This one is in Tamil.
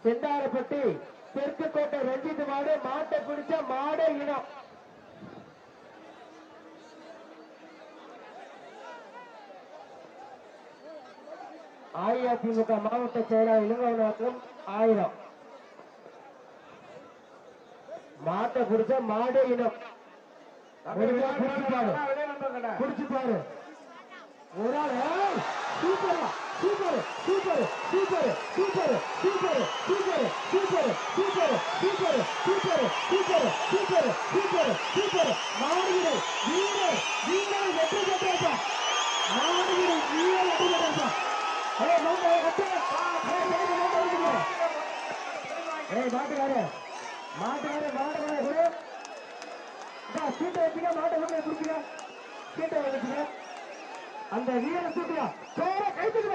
செந்தாரப்பட்டி தெற்கு கோட்டை ரஞ்சித் மாடு. மாட்டை பிடிச்ச மாடு இனம். அஇஅதிமுக மாவட்ட செயலாளர் இளங்கவனாக்கும் 1000. மாட்டை பிடிச்ச மாடு இனம். குடிச்சு பாரு. ஒரு ஆள் super super super super super super super super super super super super super super super மாடுகள் வீரர் வீரர் வெற்றி பெற்றா. மாடுகள் வீரர் வெற்றி பெற்றா. மாட்டுக்காரு மாட்டுக்காரு மாட்டுக்காரு சீட்டை வச்சுக்க. மாட்டை குடிச்சுக்க. சீட்டை வச்சுக்க. அந்த வீரரை தூக்குறா. கைத்துக்கு